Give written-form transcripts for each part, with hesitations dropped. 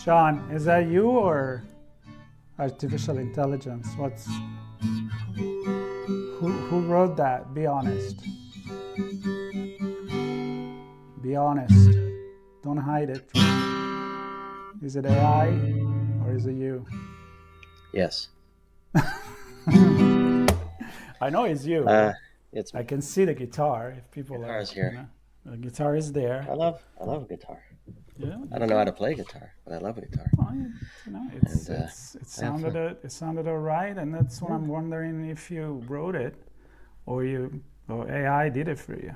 Sean, is that you or artificial intelligence? Who wrote that? Be honest. Be honest. Don't hide it. Is it AI or is it you? Yes. I know it's you. It's I me. can see the guitar. If people Guitar are, is here. the guitar is there. I love guitar. Yeah, I don't know how to play guitar, but I love guitar. well, And it sounded all right, and that's what yeah. I'm wondering if you wrote it or AI did it for you.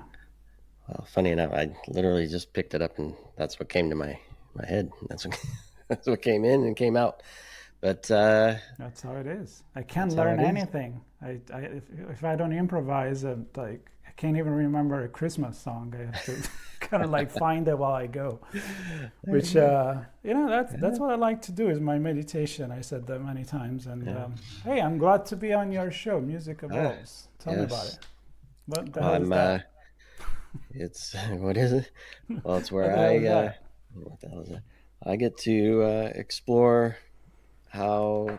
Well, funny enough, I literally just picked it up, and that's what came to my head. That's what that's what came in and came out. But That's how it is. I can't that's how learn it is. anything. If I don't improvise, I can't even remember a Christmas song. I have to kind of like find it while I go. There Which you go. that's what I like to do is my meditation. I said that many times. And Yeah. hey, I'm glad to be on your show. Music Ah, Evolves. Tell me about yes. it. What the Well, hell is that? it's what is it? Well, it's What where the hell is that? what the hell is that? I get to explore how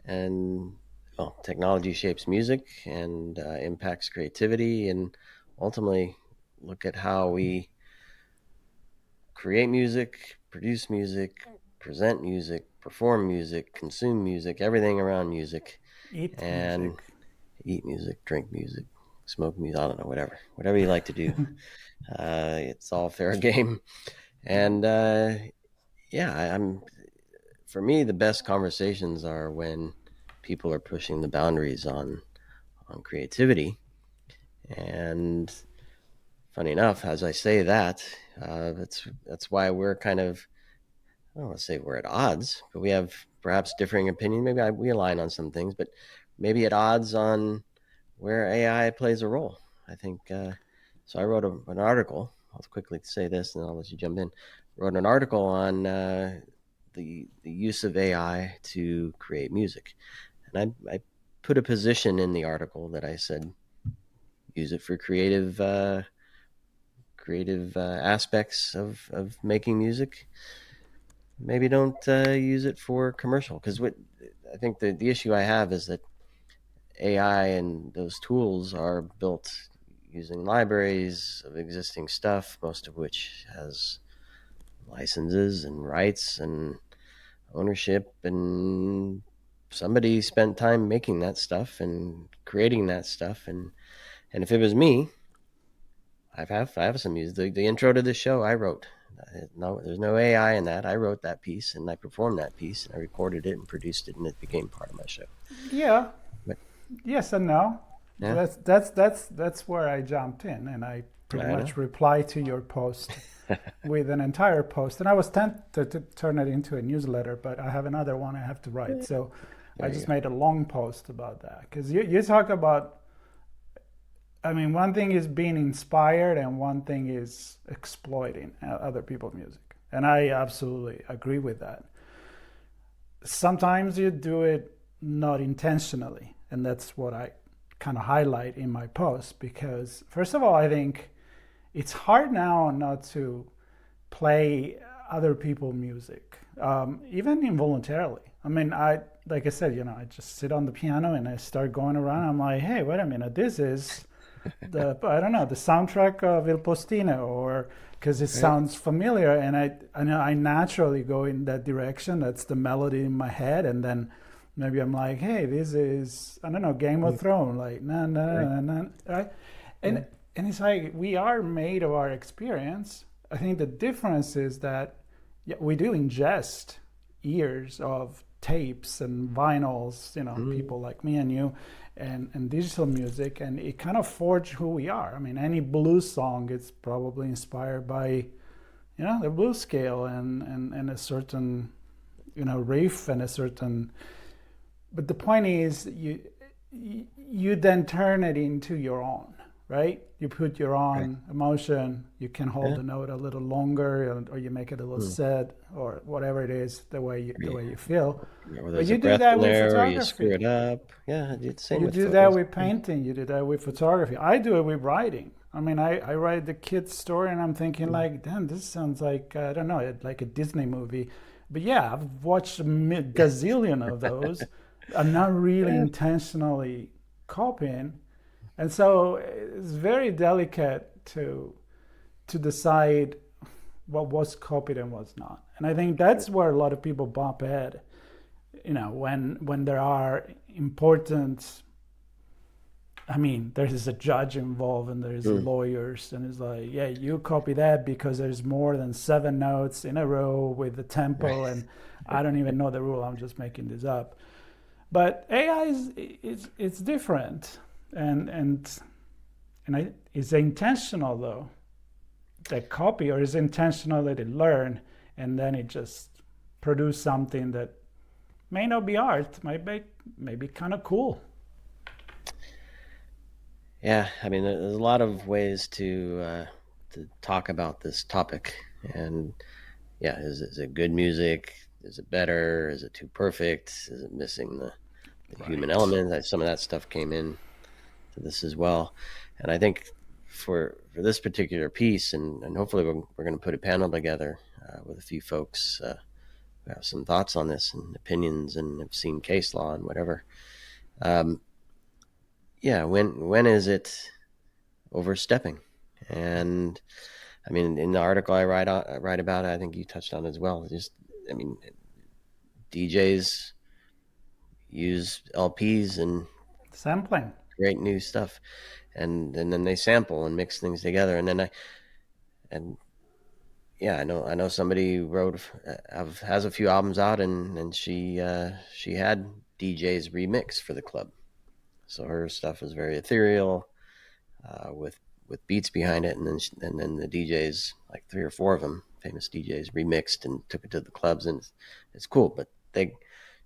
and technology shapes music and impacts creativity, and ultimately look at how we create music, produce music, present music, perform music, consume music, everything around music, Eat and music. eat music, drink music, smoke music. I don't know, whatever you like to do. It's all fair game. Yeah. And yeah, I'm for me the best conversations are when people are pushing the boundaries on creativity. And funny enough, as I say that, that's why we're kind of, I don't want to say we're at odds, but we have perhaps differing opinion. Maybe we align on some things, but maybe at odds on where AI plays a role. I think so. I wrote an article. I'll quickly say this, and I'll let you jump in. Wrote an article on the use of AI to create music, and I put a position in the article that I said use it for creative aspects of making music. Maybe don't use it for commercial, because what I think the issue I have is that AI and those tools are built using libraries of existing stuff, most of which has licenses and rights and ownership, and somebody spent time making that stuff and creating that stuff. And if it was me, I have some music. The intro to this show I wrote. No, there's no AI in that. I wrote that piece and I performed that piece and I recorded it and produced it, and it became part of my show. Yeah. But Yes and no. yeah, That's where I jumped in, and I pretty I know. much replied to your post with an entire post. And I was tempted to turn it into a newsletter, but I have another one I have to write. So I There you just go. made a long post about that because you talk about. I mean, one thing is being inspired, and one thing is exploiting other people's music, and I absolutely agree with that. Sometimes you do it not intentionally, and that's what I kind of highlight in my post because first of all, I think it's hard now not to play other people's music, even involuntarily. I mean, I like I said, I just sit on the piano and I start going around. I'm like, hey, wait a minute, this is I don't know, the soundtrack of Il Postino, or because it Right. sounds familiar, and I know I naturally go in that direction. That's the melody in my head, and then maybe I'm like, hey, this is, I don't know, Game of Thrones, like na na Right. na na, right? Yeah. And it's like we are made of our experience. I think the difference is that yeah, we do ingest years of tapes and vinyls, Mm. people like me and you, and digital music, and it kind of forged who we are. I mean, any blues song is probably inspired by, the blues scale and a certain, riff and a certain. But the point is, you then turn it into your own, right? You put your Right. own emotion. You can hold Yeah. the note a little longer, or you make it a little Mm. sad, or whatever it is, the way you feel. Or But there's a you do breath that in with there, or you screw photography. it up. Yeah, it's the same You with do that photos. with painting. You do that with photography. I do it with writing. I mean, I write the kid's story and I'm thinking like, damn, this sounds like, I don't know, like a Disney movie. But yeah, I've watched a gazillion of those. I'm not really intentionally copying. And so it's very delicate to decide what was copied and what's not. And I think that's where a lot of people bump ahead, when there are important, I mean, there is a judge involved and there's lawyers, and it's like, yeah, you copy that because there's more than 7 notes in a row with the tempo, and I don't even know the rule. I'm just making this up. But AI it's different, and is it intentional though? That copy, or is it intentional that it learn and then it just produce something that may not be art, might be kind of cool. Yeah, I mean, there's a lot of ways to talk about this topic, and yeah, is it good music? Is it better? Is it too perfect? Is it missing the human Right. element? Some of that stuff came in to this as well, and I think for this particular piece, and hopefully we're going to put a panel together with a few folks who have some thoughts on this and opinions and have seen case law and whatever. Um, yeah, when is it overstepping? And I mean, in the article I write about it, I think you touched on it as well. Just, I mean, DJs use LPs and Sampling. create new stuff, and then they sample and mix things together, and then and yeah, I know somebody wrote has a few albums out, and she had DJs remix for the club, so her stuff is very ethereal, with beats behind it, and then the DJs, like 3 or 4 of them, famous DJs, remixed and took it to the clubs, and it's cool. But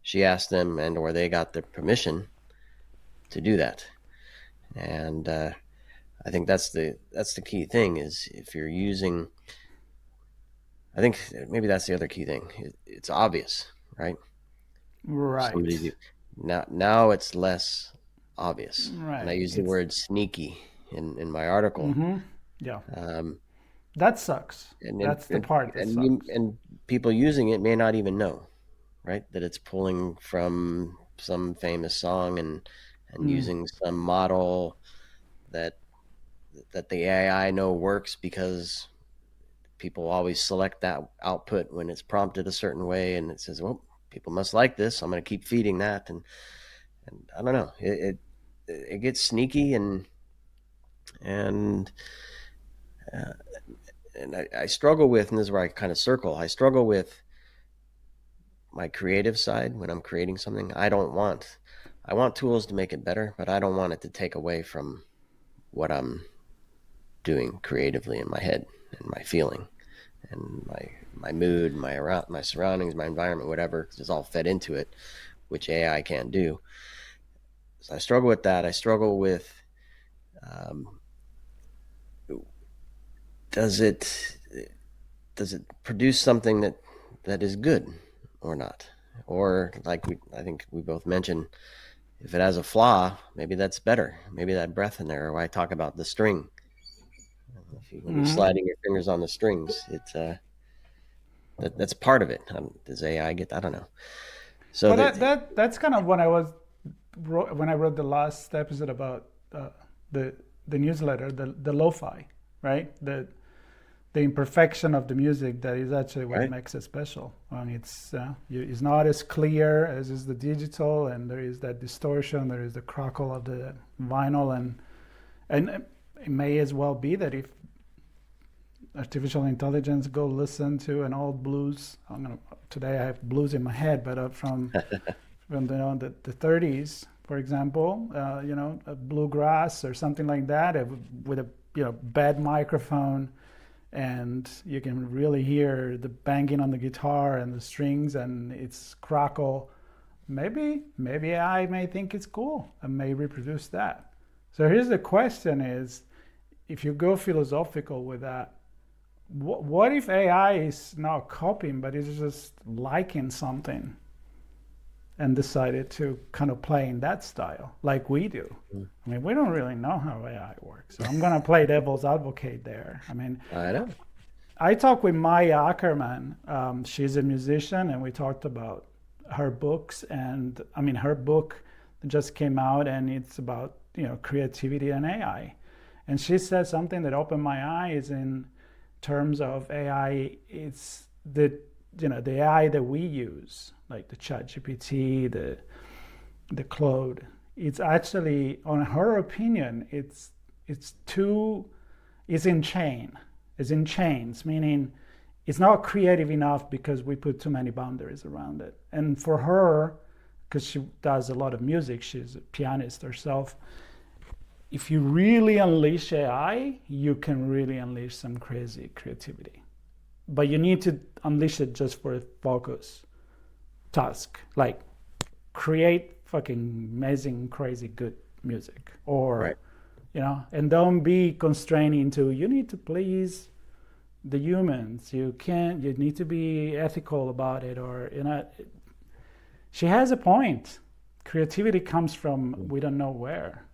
she asked them, and or they got the permission to do that, and I think that's the key thing, is if you're using. I think maybe that's the other key thing. It's obvious, right? Somebody Right. do. Now it's less obvious, and I Right. use the It's word sneaky in my article. yeah. Um, That sucks. and and That's the and part that and, you, sucks. and people using it may not even know, right, that it's pulling from some famous song, and Mm. using some model that the AI know works, because people always select that output when it's prompted a certain way, and it says, well, people must like this, I'm going to keep feeding that, and I don't know, it gets sneaky, and uh, and I struggle with, and this is where I kind of circle. I struggle with my creative side when I'm creating something. I want tools to make it better, but I don't want it to take away from what I'm doing creatively in my head and my feeling and my mood, my surroundings, my environment, whatever is all fed into it, which AI can't do. So I struggle with that. I struggle with, um, does it produce something that is good or not, or like I think we both mentioned, if it has a flaw, maybe that's better. Maybe that breath in there, or I talk about the string. When you're Hmm. sliding your fingers on the strings, it's that's part of it. Does AI get? I don't know. So Well, that that's kind of when I wrote the last episode about the the newsletter, the lo-fi, right? The imperfection of the music that is actually what right. makes it special. I mean, it's not as clear as is the digital, and there is that distortion, there is the crackle of the vinyl, and it may as well be that if artificial intelligence go listen to an old blues, today I have blues in my head, but from the 30s, for example, a bluegrass or something like that, with a bad microphone, and you can really hear the banging on the guitar and the strings and its crackle. Maybe I may think it's cool and may reproduce that. So here's the question: is if you go philosophical with that, what if AI is not copying but it's just liking something? and decided to kind of play in that style like we do. I mean, we don't really know how AI works. So I'm going to play devil's advocate there. I mean, I know. I talked with Maya Ackerman. She's a musician, and we talked about her books. And I mean, her book just came out, and it's about, you know, creativity and AI. And she said something that opened my eyes in terms of AI. It's the, you know, the AI that we use, like the ChatGPT, the Claude. It's actually, on her opinion, it's in chains, meaning it's not creative enough because we put too many boundaries around it. And for her, because she does a lot of music, she's a pianist herself, if you really unleash AI, you can really unleash some crazy creativity. But you need to unleash it just for a focus task, like create fucking amazing, crazy, good music, or Right. you know, and don't be constrained into you need to please the humans. You need to be ethical about it, or you know. She has a point. Creativity comes from we don't know where.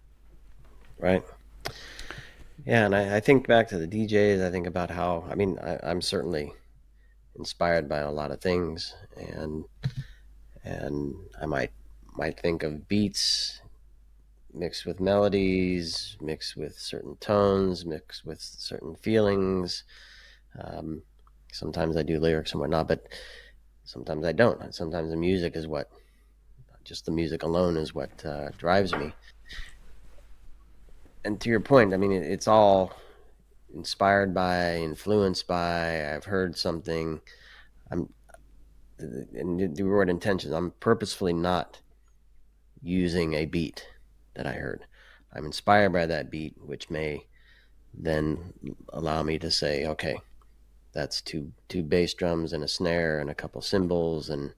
Right. Yeah, and I think back to the DJs. I think about how, I mean, I'm certainly inspired by a lot of things, and I might think of beats mixed with melodies, mixed with certain tones, mixed with certain feelings. Sometimes I do lyrics and whatnot, but sometimes I don't. Sometimes the music is what, just the music alone is what drives me. And to your point, I mean, it's all inspired by, influenced by. I've heard something. I'm, and the word intentions. I'm purposefully not using a beat that I heard. I'm inspired by that beat, which may then allow me to say, okay, that's two bass drums and a snare and a couple cymbals and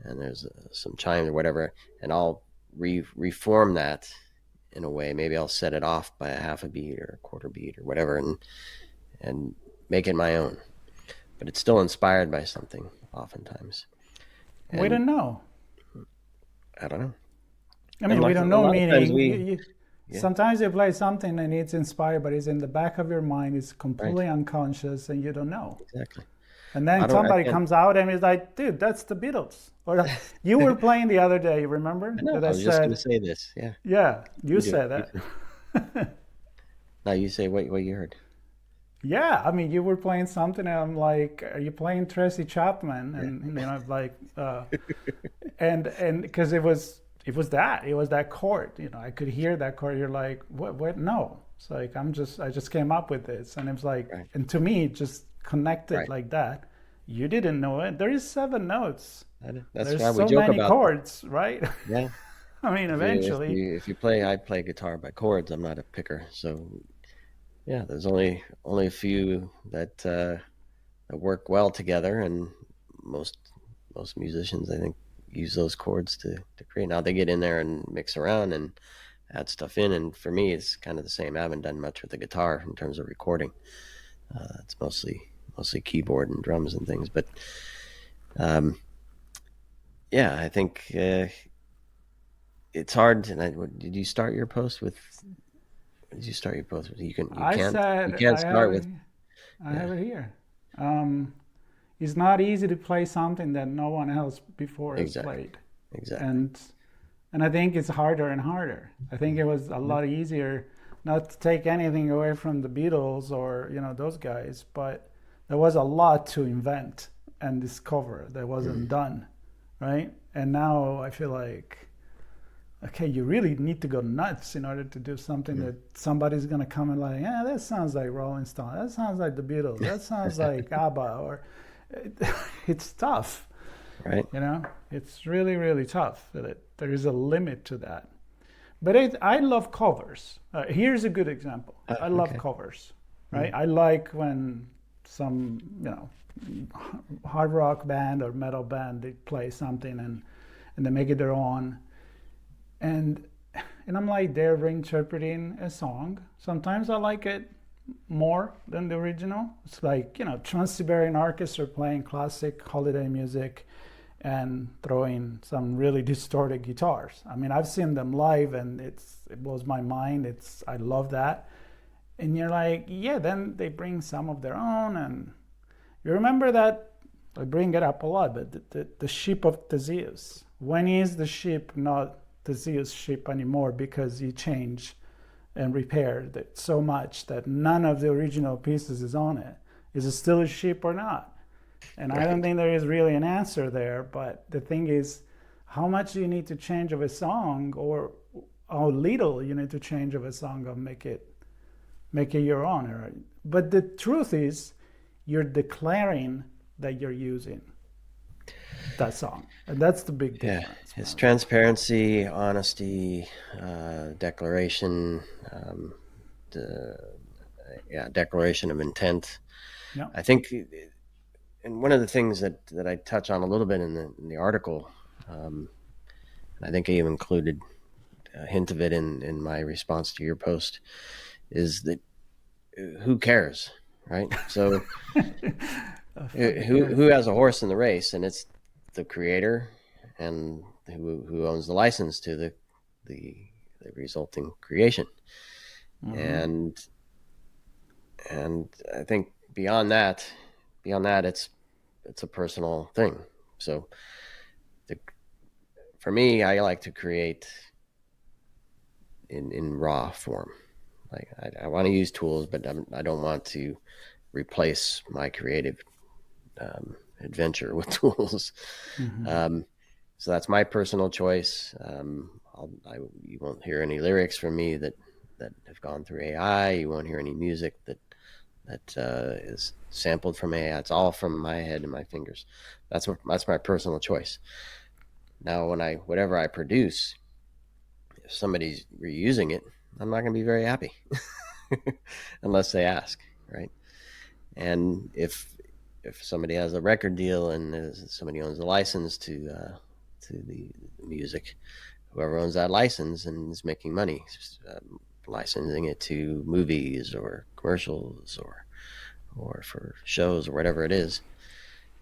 there's some chimes or whatever, and I'll reform that in a way. Maybe I'll set it off by a half a beat or a quarter beat or whatever, and make it my own. But it's still inspired by something, oftentimes. We don't And know. I don't know. I mean, And we don't know, a lot of times meaning yeah, sometimes you play something and it's inspired, but it's in the back of your mind, it's right, completely unconscious, and you don't know. exactly. And then I somebody can't. comes out and is like, dude, that's the Beatles. Or you were playing the other day, remember? I know. That I I was just going to said, say this. Yeah, yeah, you you do. said You that. say. Now you say what you heard. Yeah, I mean, you were playing something, and I'm like, "Are you playing Tracy Chapman?" Yeah, And you know, like, and because it was that chord. You know, I could hear that chord. You're like, what? No, it's like I just came up with this, and it was like, right, and to me, it just connected right. like that. You didn't know it. There is 7 notes. I know. That's There's why we so joke many about that. chords, right? Yeah. I mean, eventually. If you play, I play guitar by chords. I'm not a picker, so yeah. There's only a few that work well together, and most most musicians, I think, use those chords to create. Now they get in there and mix around and add stuff in, and for me, it's kind of the same. I haven't done much with the guitar in terms of recording. It's mostly keyboard and drums and things, but um, yeah, I think it's hard. And did you start your post with? Did you start your post with? You I can't you said can't start with. I Yeah, have it here. Um, it's not easy to play something that no one else before has exactly, played, exactly. and I think it's harder and harder. I think it was a lot easier, not to take anything away from the Beatles or you know those guys, but there was a lot to invent and discover that wasn't Mm-hmm. done, right? And now I feel like, okay, you really need to go nuts in order to do something that somebody's gonna come and like, yeah, that sounds like Rolling Stone, that sounds like the Beatles, that sounds like ABBA, or it's tough, Right. you know, it's really really tough. There is a limit to that. But I love covers. Here's a good example. I love Okay. covers, right? Mm. I like when some you know hard rock band or metal band they play something and they make it their own and I'm like they're reinterpreting a song. Sometimes I like it more than the original. It's like you know Trans-Siberian Orchestra playing classic holiday music, and throwing some really distorted guitars. I mean, I've seen them live, and it blows my mind. I love that. And you're like, yeah, then they bring some of their own, and you remember that, I bring it up a lot, but the ship of Theseus. When is the ship not Theseus' ship anymore because you change and repaired it so much that none of the original pieces is on it? Is it still a ship or not? And I don't think there is really an answer there, but the thing is, how much do you need to change of a song, or how little you need to change of a song or make it your own? But the truth is, you're declaring that you're using that song, and that's the big difference. It's transparency, honesty, declaration, declaration of intent. Yeah. I think, and one of the things that I touch on a little bit in the article, I think I even included a hint of it in my response to your post, is that who cares, right? So who has a horse in the race? And it's the creator, and who owns the license to the resulting creation. Mm-hmm. And I think beyond that, it's a personal thing. So for me, I like to create in raw form. Like I want to use tools, but I don't want to replace my creative adventure with tools. Mm-hmm. So that's my personal choice. You won't hear any lyrics from me that have gone through AI. You won't hear any music that is sampled from AI. It's all from my head and my fingers. That's my personal choice. Now, whatever I produce, if somebody's reusing it, I'm not going to be very happy unless they ask, right? And if somebody has a record deal and somebody owns the license to the music, whoever owns that license and is making money, licensing it to movies or commercials or for shows or whatever it is,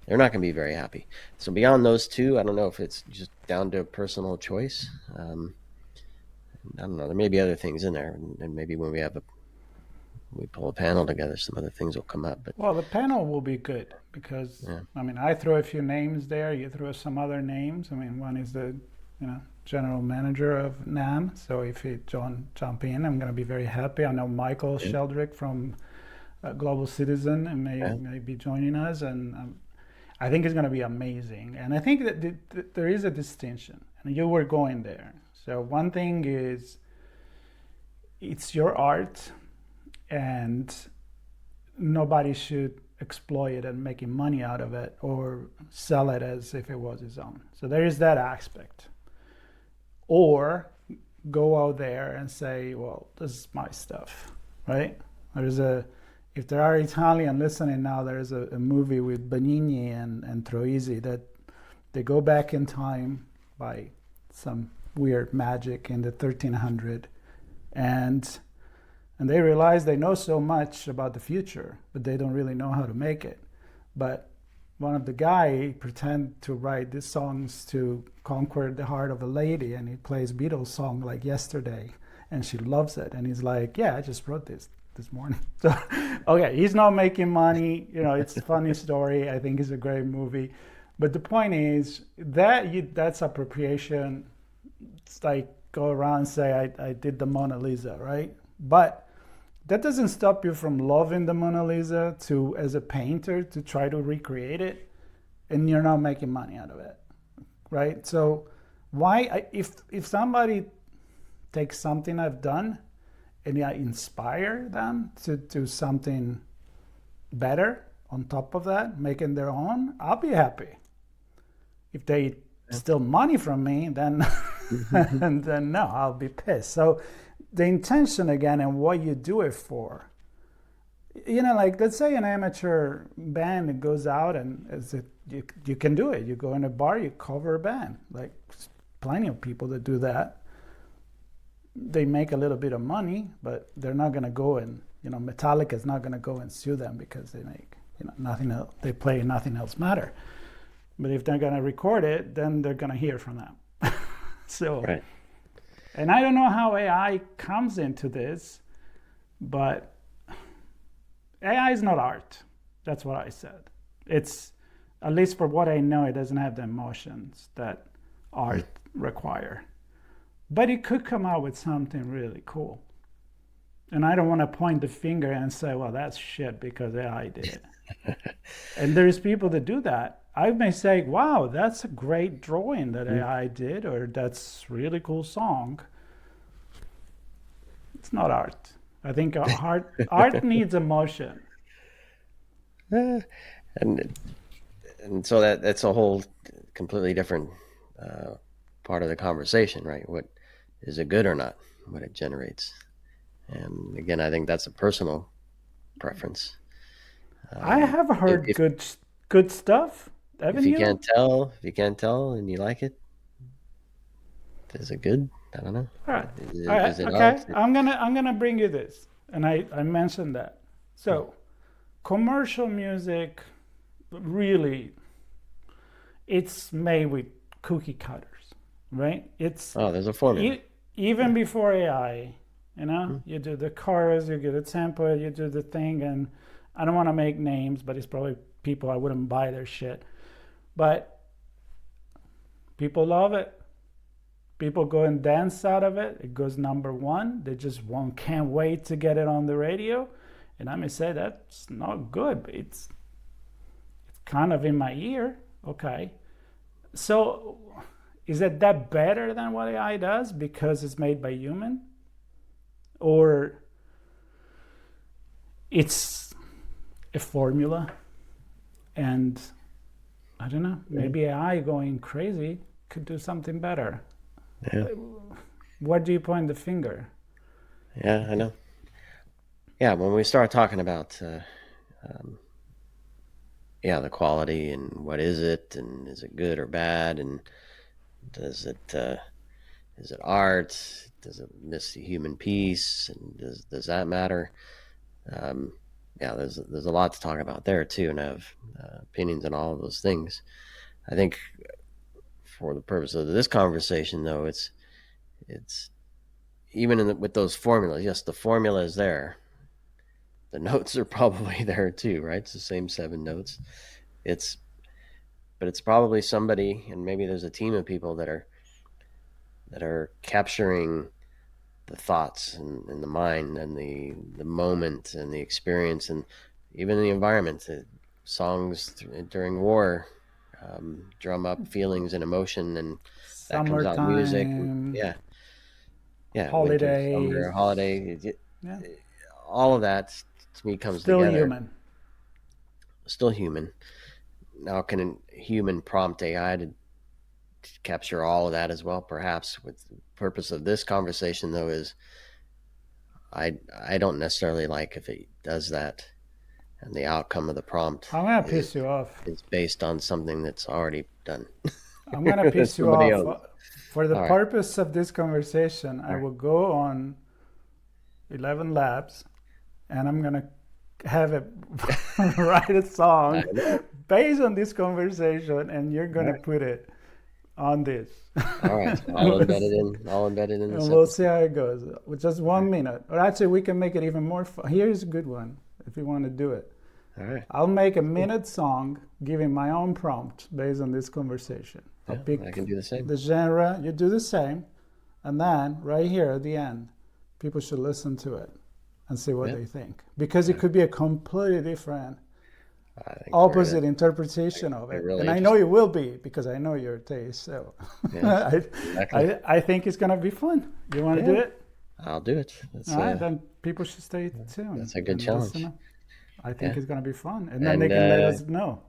they're not going to be very happy. So beyond those two, I don't know if it's just down to personal choice. I don't know. There may be other things in there, and maybe when we pull a panel together, some other things will come up. But well, the panel will be good because I mean, I throw a few names there. You throw some other names. I mean, one is the general manager of NAMM. So if John jump in, I'm going to be very happy. I know Michael Sheldrick from Global Citizen and may be joining us, and I think it's going to be amazing. And I think that there is a distinction, and you were going there. So one thing is, it's your art, and nobody should exploit it and making money out of it or sell it as if it was his own. So there is that aspect. Or go out there and say, well, this is my stuff, right? If there are Italian listening now, there's a movie with Benigni and Troisi that they go back in time by some weird magic in the 1300, and they realize they know so much about the future, but they don't really know how to make it. But one of the guy pretend to write these songs to conquer the heart of a lady, and he plays Beatles song like Yesterday, and she loves it, and he's like, yeah, I just wrote this morning. So okay, he's not making money, it's a funny story. I think it's a great movie, but the point is that's appropriation. It's like go around and say I did the Mona Lisa, right? But that doesn't stop you from loving the Mona Lisa as a painter to try to recreate it, and you're not making money out of it, right? So why, if somebody takes something I've done and I inspire them to do something better on top of that, making their own, I'll be happy. If they steal money from me, then and then no, I'll be pissed. So the intention again and what you do it for. Like let's say an amateur band goes out and you can do it. You go in a bar, you cover a band. Like plenty of people that do that. They make a little bit of money, but they're not going to go and Metallica's not going to go and sue them because they make nothing else. They play Nothing Else Matter. But if they're going to record it, then they're going to hear from them. So, Right. and I don't know how AI comes into this, but AI is not art. That's what I said. It's, at least for what I know, it doesn't have the emotions that art require. But it could come out with something really cool. And I don't want to point the finger and say, well, that's shit because AI did it. And there's people that do that. I may say, wow, that's a great drawing that AI did, or that's a really cool song. It's not art. I think art needs emotion. And and so that's a whole completely different part of the conversation, right? What is it good or not? What it generates, and again, I think that's a personal preference. I have heard If good stuff. Haven't you? if you can't tell, and you like it, is it good? I don't know. All right. All right. Is it Okay. art? I'm gonna bring you this, and I mentioned that. So, commercial music, really, it's made with cookie cutters, right? It's Oh, there's a formula. even before AI. You do the chorus, you get a tempo, you do the thing, and I don't want to make names, but it's probably people I wouldn't buy their shit. But people love it. People go and dance out of it. It goes #1. They just can't wait to get it on the radio. And I may say that's not good, but it's kind of in my ear. Okay. So is it that better than what AI does because it's made by human? Or it's a formula, and I don't know, maybe AI going crazy could do something better. Yeah. Where do you point the finger? Yeah, I know. Yeah, when we start talking about the quality and what is it, and is it good or bad, and does it is it art? Does it miss the human piece? And does that matter? Yeah, there's a lot to talk about there too, and I have opinions on all of those things. I think for the purpose of this conversation, though, it's even with those formulas. Yes, the formula is there. The notes are probably there too, right? It's the same 7 notes. But it's probably somebody, and maybe there's a team of people that are capturing the thoughts and the mind and the moment and the experience and even the environment. Songs during war drum up feelings and emotion, and that comes out in music. Summertime, Yeah, winter, summer, holidays. holiday. Yeah, All of that to me comes still together. human. Still human. Now, can a human prompt AI to capture all of that as well? Perhaps. With the purpose of this conversation, though, is I don't necessarily like if it does that, and the outcome of the prompt I'm gonna piss you off. is based on something that's already done. I'm gonna piss you Somebody off. else. For the All right. purpose of this conversation, I All right. will go on 11 Labs, and I'm gonna have it write a song based on this conversation, and you're gonna put it on this. All right. I'll embed it in. I'll embed it in And this we'll episode. see how it goes with just 1 minute. Or actually, we can make it even more fun. Here's a good one if you want to do it. All right. I'll make a minute song giving my own prompt based on this conversation. I'll pick I can do the same. the genre, you do the same, and then right here at the end, people should listen to it and see what they think. Because it could be a completely different, I think opposite interpretation of it. really And I know it will be because I know your taste. So Yeah, exactly. I think it's going to be fun. You want to do it? I'll do it. All right, then people should stay tuned. That's a good and challenge. listen. I think Yeah. it's going to be fun. And then And they can let us know.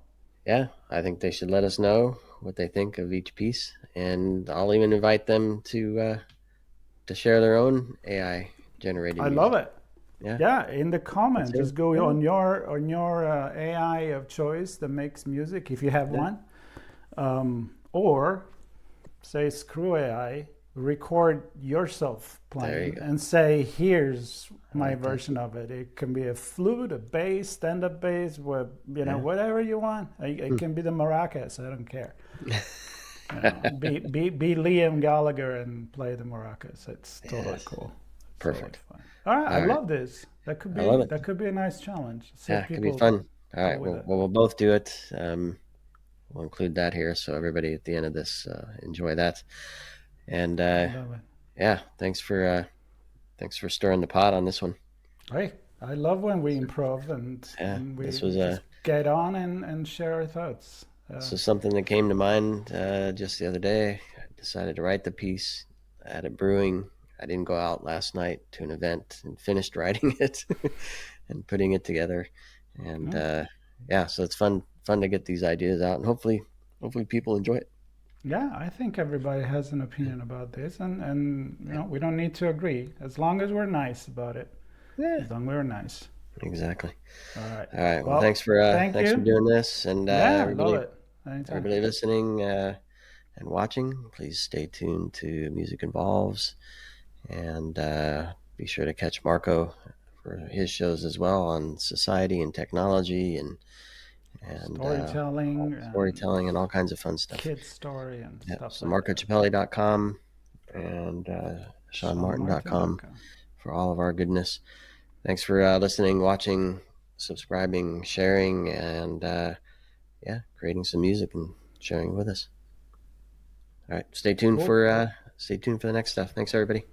yeah, I think they should let us know what they think of each piece, and I'll even invite them to share their own AI generated I music. love it. Yeah. Yeah, in the comments, That's it. just go Yeah. on your AI of choice that makes music, if you have one, or say screw AI record yourself There you playing go. and say, here's I my like that. version of it. It can be a flute, a bass, stand-up bass, Yeah. whatever you want. It can be the maracas. I don't care. Be Liam Gallagher and play the maracas. It's totally Yes. cool. It's totally Perfect. fun. All right, I All right. love this. I love it. That could be a nice challenge. See Yeah, if it could be people fun. All go right. with Well, it. we'll both do it. We'll include that here so everybody at the end of this enjoy that. And I love it. yeah, thanks for stirring the pot on this one. Hey, I love when we improv Yeah, and this we was just get on and share our thoughts. this was something that came to mind just the other day. I decided to write the piece. I had it brewing. I didn't go out last night to an event and finished writing it and putting it together. And yeah, so it's fun to get these ideas out, and hopefully people enjoy it. Yeah, I think everybody has an opinion about this, and we don't need to agree as long as we're nice about it. Yeah, As long as we're nice. exactly. All right. All right. Well, Well, thank thanks for you. doing this, and Yeah, love it. Anytime. everybody listening and watching, please stay tuned to Music Involves, and be sure to catch Marco for his shows as well on society and technology and Storytelling and storytelling and all kinds of fun stuff. kid story and Yeah. stuff So like that. marcociappelli.com and seanmartin.com SeanMartin.com. for all of our goodness. Thanks for listening, watching, subscribing, sharing, and yeah, creating some music and sharing it with us. All right, Cool. stay tuned for the next stuff. Thanks, everybody.